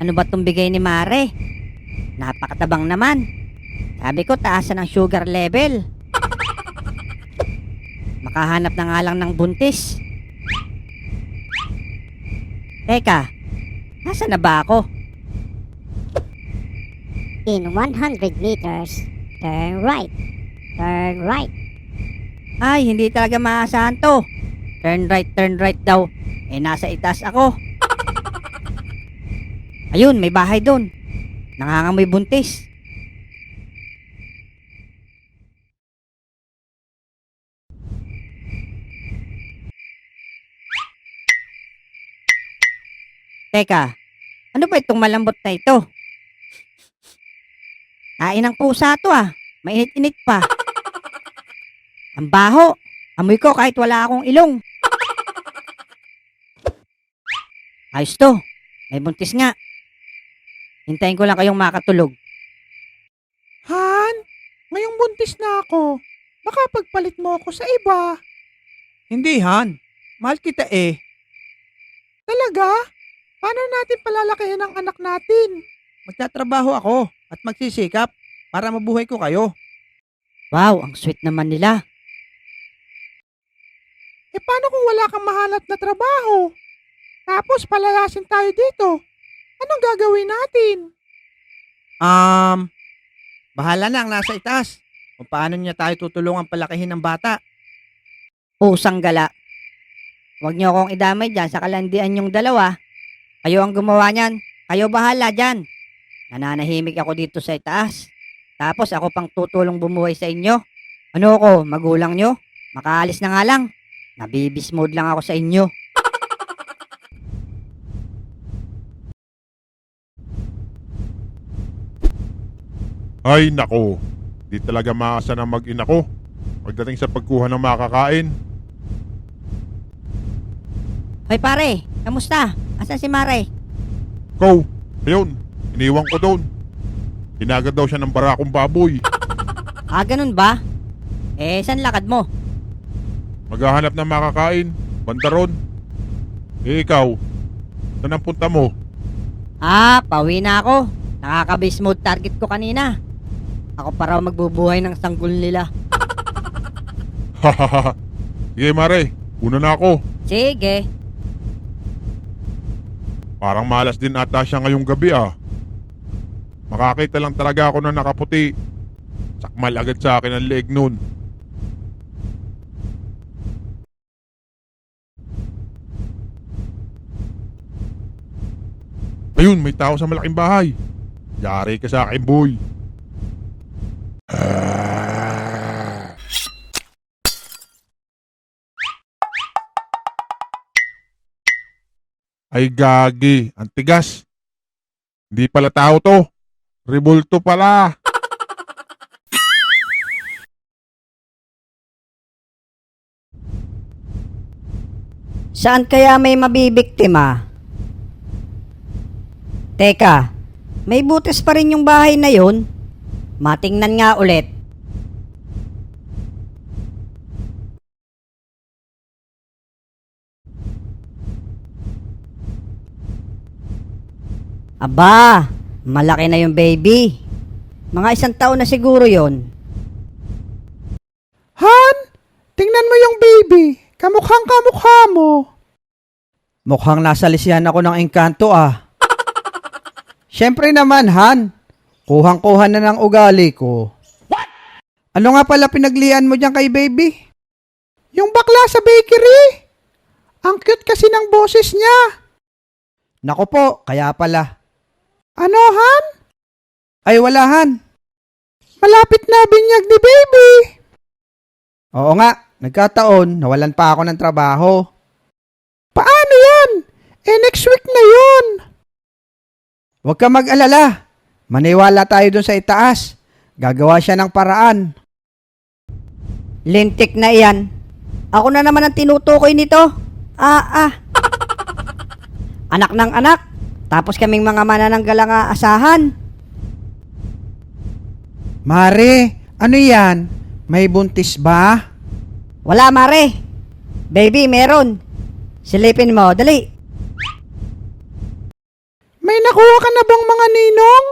Ano ba itong bigay ni Mare? Napakatabang naman. Sabi ko, taasan ang sugar level. Makahanap na nga lang ng buntis. Teka, nasa na ba ako? In 100 meters, turn right. Turn right. Ay, hindi talaga maasahan to. Turn right daw. Eh, nasa itaas ako. Ayun, may bahay doon. Nangangamoy buntis. Teka, ano ba itong malambot na ito? Kain ng pusa to ah. Mainit-init pa. Ang baho. Amoy ko kahit wala akong ilong. Ayos to. May buntis nga. Hintayin ko lang kayong makatulog. Han, ngayong buntis na ako. Baka pagpalit mo ako sa iba. Hindi, Han. Mahal kita eh. Talaga? Paano natin palalakihin ang anak natin? Magtatrabaho ako at magsisikap para mabuhay ko kayo. Wow, ang sweet naman nila. Eh paano kung wala kang mahanap na trabaho? Tapos palayasin tayo dito. Anong gagawin natin? Bahala na ang nasa itaas. Kung paano niya tayo tutulungan palakihin ng bata. Pusang gala. Huwag niyo akong idamay dyan sa kalandian yung dalawa. Kayo ang gumawa niyan. Kayo bahala dyan. Nananahimik ako dito sa itaas. Tapos ako pang tutulong bumuhay sa inyo. Ano ko, magulang nyo? Makaalis na nga lang. Nabibismode lang ako sa inyo. Ay nako, di talaga maasa ng mag-ina ko pagdating sa pagkuha ng makakain. Hoy pare, kamusta? Asan si Mare? Ikaw, ayun, iniwan ko doon. Hinagad daw siya ng barakong baboy. Ah, ganun ba? Eh, saan lakad mo? Maghahanap ng makakain, banda ron. Eh ikaw, saan ang punta mo? Ah, pauwi na ako. Nakaka-bismode target ko kanina. Ako pa raw magbubuhay ng sanggol nila. Hahaha. Sige Mare, una na ako. Sige. Parang malas din ata siya ngayong gabi ah. Makakita lang talaga ako na nakaputi. Sakmal agad sa akin ang leeg nun. Ayun, may tao sa malaking bahay. Yari ka sa akin, boy. Ay gagi, ang tigas. Hindi pala tao to. Rebulto pala. Saan kaya may mabibiktima? Teka, may butas pa rin yung bahay na yun. Matingnan nga ulit. Aba, malaki na yung baby. Mga 1 taon na siguro yon. Han, tingnan mo yung baby. Kamukhang kamukha mo. Mukhang nasa lisihan ako ng engkanto ah. Siyempre naman, Han. Kuhang-kuha na ng ugali ko. What? Ano nga pala pinaglian mo dyan kay baby? Yung bakla sa bakery. Ang cute kasi ng boses niya. Nako po, kaya pala. Ano, Han? Ay, wala, Han. Malapit na binyag ni baby. Oo nga, nagkataon, nawalan pa ako ng trabaho. Paano yan? Eh, next week na yun. Huwag ka mag-alala. Maniwala tayo dun sa itaas. Gagawa siya ng paraan. Lintik na iyan. Ako na naman ang tinutukoy nito. Anak ng anak. Tapos kaming mga manananggal ang aasahan. Mare, ano yan? May buntis ba? Wala, Mare. Baby, meron. Silipin mo, dali. May May nakuha ka na bang mga ninong?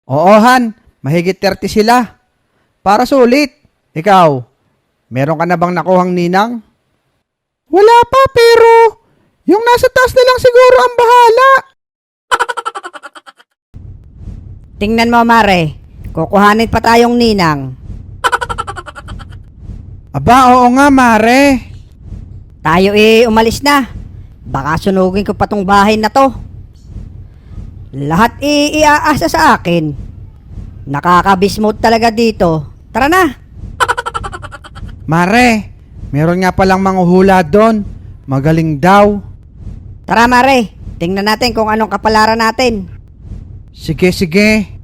Oo, Han. Mahigit 30 sila. Para sulit. Ikaw, meron ka na bang nakuhang ninang? Wala pa, pero yung nasa taas na lang siguro ang bahala. Tingnan mo, Mare. Kukuhanin pa tayong ninang. Aba, oo nga, Mare. Tayo umalis na. Baka sunugin ko pa tong bahay na to. Lahat iaasa sa akin. Nakakabismote talaga dito. Tara na. Mare, meron nga palang manghuhula doon. Magaling daw. Tara, Mare. Tingnan natin kung anong kapalaran natin. Sige, sige.